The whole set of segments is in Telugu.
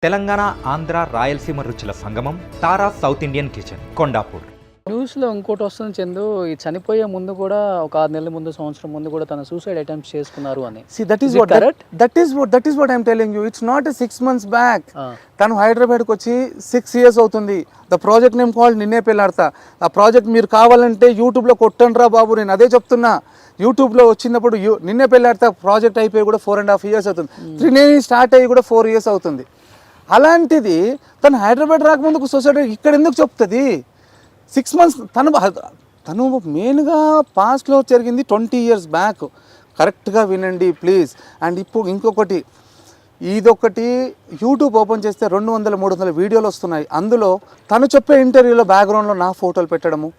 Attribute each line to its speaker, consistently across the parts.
Speaker 1: తెలంగాణ, ఆంధ్ర, రాయలసీమ రుచుల సంగమం తారా సౌత్ ఇండియన్ కిచెన్ కొండాపూర్.
Speaker 2: న్యూస్లో ఇంకోటి వస్తుంది చందు, ఈ చనిపోయే ముందు కూడా ఒక 6 నెలల ముందు, సంవత్సరం ముందు కూడా తన సూసైడ్ అటెంప్ట్ చేసుకున్నారు అని.
Speaker 3: See, that is what I'm telling you. It's not a 6 months back. తను హైదరాబాద్కి వచ్చి 6 years అవుతుంది. ద ప్రాజెక్ట్ నేమ్ కాల్డ్ నిన్నే పెళ్ళాడతా. ఆ ప్రాజెక్ట్ మీరు కావాలంటే యూట్యూబ్లో కొట్టండి రా బాబు, నేను అదే చెప్తున్నా. యూట్యూబ్లో వచ్చినప్పుడు నిన్నే పెళ్ళాడతా ప్రాజెక్ట్ అయిపోయి కూడా 4.5 years అవుతుంది. 3 స్టార్ట్ అయ్యి కూడా 4 years అవుతుంది. అలాంటిది తను హైదరాబాద్ రాకముందుకు సొసైటీ ఇక్కడ ఎందుకు చెప్తుంది? 6 months తను మెయిన్గా పాస్ట్లో జరిగింది 20 years బ్యాక్. కరెక్ట్గా వినండి ప్లీజ్. అండ్ ఇప్పుడు ఇంకొకటి, ఇదొకటి యూట్యూబ్ ఓపెన్ చేస్తే 200-300 వీడియోలు వస్తున్నాయి. అందులో తను చెప్పే ఇంటర్వ్యూలో బ్యాక్గ్రౌండ్లో నా ఫోటోలు పెట్టడము,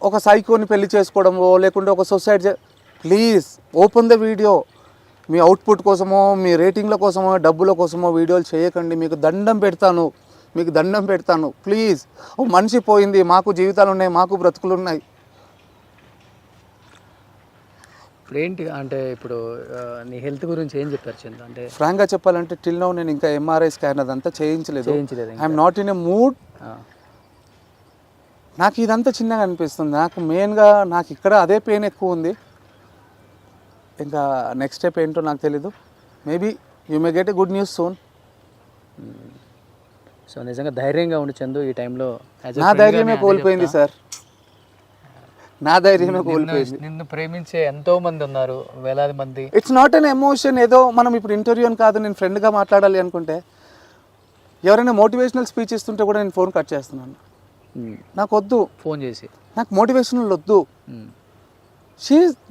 Speaker 3: ఒక సైకోని పెళ్లి చేసుకోవడమో లేకుంటే ఒక society. Please open the video. Me output కోసమో మీ రేటింగ్ల కోసమో డబ్బుల కోసమో వీడియోలు చేయకండి. మీకు దండం పెడతాను ప్లీజ్. ఓ మనిషి పోయింది, మాకు జీవితాలు ఉన్నాయి, మాకు బ్రతుకులు ఉన్నాయి.
Speaker 2: ఇప్పుడు ఏంటి అంటే ఇప్పుడు నీ హెల్త్ గురించి ఏం చెప్పారు చంద్ర? అంటే
Speaker 3: ఫ్రాంక్గా చెప్పాలంటే టిల్ నౌ నేను ఇంకా ఎంఆర్ఐ స్కాన్ అదంతా చేయించలేదు. I'm not in a mood. నాకు ఇదంతా చిన్నగా అనిపిస్తుంది. నాకు మెయిన్గా నాకు ఇక్కడ అదే పెయిన్ ఎక్కువ ఉంది. ఇంకా నెక్స్ట్ స్టెప్ ఏంటో నాకు తెలీదు. Maybe you may get a good news soon.
Speaker 2: So నిజంగా ధైర్యంగా ఉండి చందు ఈ టైంలో.
Speaker 3: నా ధైర్యమే కోల్పోయింది సార్, నా ధైర్యమే కోల్పోయింది.
Speaker 2: నిన్ను ప్రేమించే ఎంతో మంది ఉన్నారు, వేలాది మంది.
Speaker 3: It's not an emotion. ఏదో మనం ఇప్పుడు ఇంటర్వ్యూ అని కాదు, నేను ఫ్రెండ్గా మాట్లాడాలి అనుకుంటే ఎవరైనా మోటివేషనల్ స్పీచ్ ఇస్తుంటే కూడా నేను ఫోన్ కట్ చేస్తున్నాను. నాకు వద్దు,
Speaker 2: ఫోన్ చేసి
Speaker 3: నాకు మోటివేషనల్ వద్దు.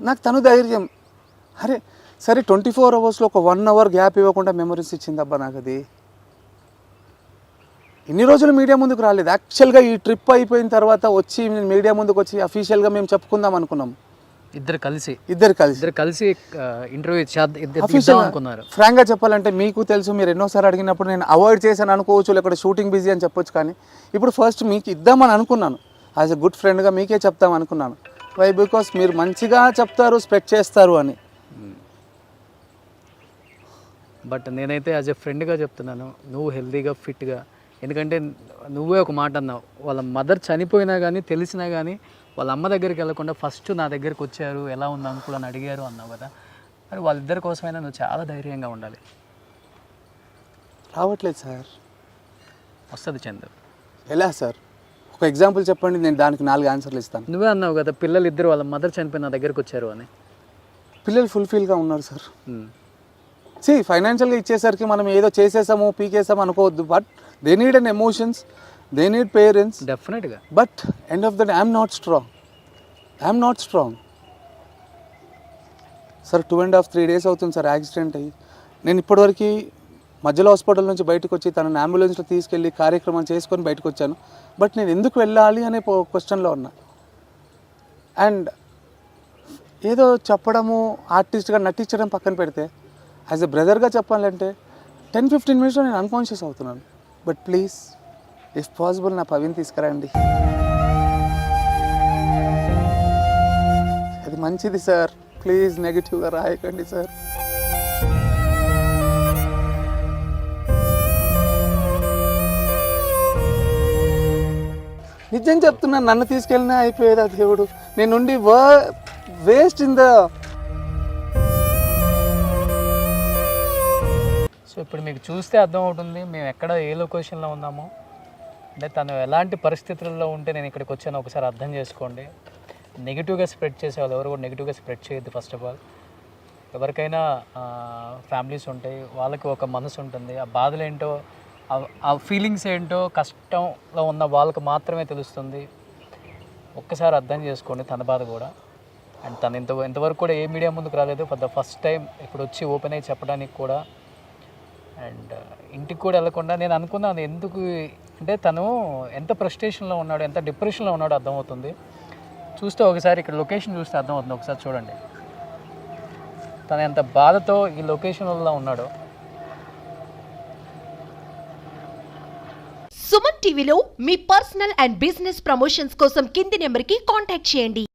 Speaker 3: నాకు తను ధైర్యం. అరే సరే 24 hours ఒక 1 hour గ్యాప్ ఇవ్వకుండా మెమరీస్ ఇచ్చిందబ్బా నాకు. అది ఇన్ని రోజులు మీడియా ముందుకు రాలేదు. యాక్చువల్గా ఈ ట్రిప్ అయిపోయిన తర్వాత వచ్చి నేను మీడియా ముందుకు వచ్చి అఫీషియల్గా మేము చెప్పుకుందాం అనుకున్నాం. ఇద్దరు కలిసి ఇంటర్వ్యూ అనుకున్నారు. ఫ్రాంక్గా చెప్పాలంటే మీకు తెలుసు, మీరు ఎన్నోసారి అడిగినప్పుడు నేను అవాయిడ్ చేశాను అనుకోవచ్చు, లేకపోతే షూటింగ్ బిజీ అని చెప్పొచ్చు. కానీ ఇప్పుడు ఫస్ట్ మీకు ఇద్దామని అనుకున్నాను. యాజ్ ఎ గుడ్ ఫ్రెండ్గా మీకే చెప్తాం అనుకున్నాను. వై? బికాస్ మీరు మంచిగా చెప్తారు, స్ప్రెడ్ చేస్తారు అని.
Speaker 2: బట్ నేనైతే యాజ్ ఎ ఫ్రెండ్గా చెప్తున్నాను, నువ్వు హెల్తీగా ఫిట్గా. ఎందుకంటే నువ్వే ఒక మాట అన్నావు, వాళ్ళ మదర్ చనిపోయినా కానీ తెలిసినా కానీ వాళ్ళ అమ్మ దగ్గరికి వెళ్ళకుండా ఫస్ట్ నా దగ్గరికి వచ్చారు, ఎలా ఉంది అంకుల్ అని అడిగారు అన్నావు కదా. మరి వాళ్ళిద్దరి కోసమైనా నువ్వు చాలా ధైర్యంగా ఉండాలి.
Speaker 3: రావట్లేదు సార్.
Speaker 2: వస్తుంది చందు.
Speaker 3: ఎలా సార్? ఒక ఎగ్జాంపుల్ చెప్పండి, నేను దానికి 4 ఆన్సర్లు ఇస్తాను.
Speaker 2: నువ్వే అన్నావు కదా, పిల్లలు ఇద్దరు వాళ్ళ మదర్ చనిపోయి నా దగ్గరికి వచ్చారు అని.
Speaker 3: పిల్లలు ఫుల్ఫిల్గా ఉన్నారు సార్. ఫైనాన్షియల్గా ఇచ్చేసరికి మనం ఏదో చేసేసాము పీకేసాము అనుకోవద్దు. But they need an emotions, they need parents
Speaker 2: డెఫినెట్గా.
Speaker 3: But end of the day I'm not strong sir. 2.5-3 days అవుతుంది సార్ యాక్సిడెంట్ అయ్యి. నేను ఇప్పటివరకు మధ్యలో హాస్పిటల్ నుంచి బయటకు వచ్చి తనని అంబులెన్స్లో తీసుకెళ్ళి కార్యక్రమం చేసుకొని బయటకు వచ్చాను. బట్ నేను ఎందుకు వెళ్ళాలి అనే క్వశ్చన్లో ఉన్నా. అండ్ ఏదో చెప్పడము, ఆర్టిస్ట్గా నటించడం పక్కన పెడితే యాజ్ ఎ బ్రదర్గా చెప్పాలంటే 10-15 minutes నేను అన్కాన్షియస్ అవుతున్నాను. బట్ ప్లీజ్ ఇఫ్ పాసిబుల్ నా పవిని తీసుకురండి. అది మంచిది సార్. ప్లీజ్ నెగిటివ్గా రాయకండి సార్. నిజం చెప్తున్నాను, నన్ను తీసుకెళ్ళినా అయిపోయేది ఆ దేవుడు. నేనుండి వేస్ట్ ఇన్ ద.
Speaker 2: సో ఇప్పుడు మీకు చూస్తే అర్థం అవుతుంది మేము ఎక్కడ ఏ లొకేషన్లో ఉన్నామో. అంటే తను ఎలాంటి పరిస్థితుల్లో ఉంటే నేను ఇక్కడికి వచ్చానో ఒకసారి అర్థం చేసుకోండి. నెగిటివ్గా స్ప్రెడ్ చేసేవాళ్ళు ఎవరు కూడా నెగిటివ్గా స్ప్రెడ్ చేయొద్దు. ఫస్ట్ ఆఫ్ ఆల్ ఎవరికైనా ఫ్యామిలీస్ ఉంటాయి, వాళ్ళకి ఒక మనసు ఉంటుంది. ఆ బాధలు ఏంటో, ఆ ఫీలింగ్స్ ఏంటో కష్టంలో ఉన్న వాళ్ళకి మాత్రమే తెలుస్తుంది. ఒక్కసారి అర్థం చేసుకోండి తన బాధ కూడా. అండ్ తను ఇంతవరకు కూడా ఏ మీడియా ముందుకు రాలేదు. ఫర్ ద ఫస్ట్ టైం ఇప్పుడు వచ్చి ఓపెన్ అయ్యి చెప్పడానికి కూడా. అండ్ ఇంటికి కూడా వెళ్ళకుండా నేను అనుకున్నాను ఎందుకు అంటే తను ఎంత ఫ్రస్ట్రేషన్లో ఉన్నాడో, ఎంత డిప్రెషన్లో ఉన్నాడో అర్థమవుతుంది. చూస్తే ఒకసారి ఇక్కడ లొకేషన్ చూస్తే అర్థమవుతుంది. ఒకసారి చూడండి తను ఎంత బాధతో ఈ లొకేషన్లో ఉన్నాడో.
Speaker 4: సుమన్ టీవీలో మీ పర్సనల్ అండ్ బిజినెస్ ప్రమోషన్స్ కోసం కింది నెంబర్కి కాంటాక్ట్ చేయండి.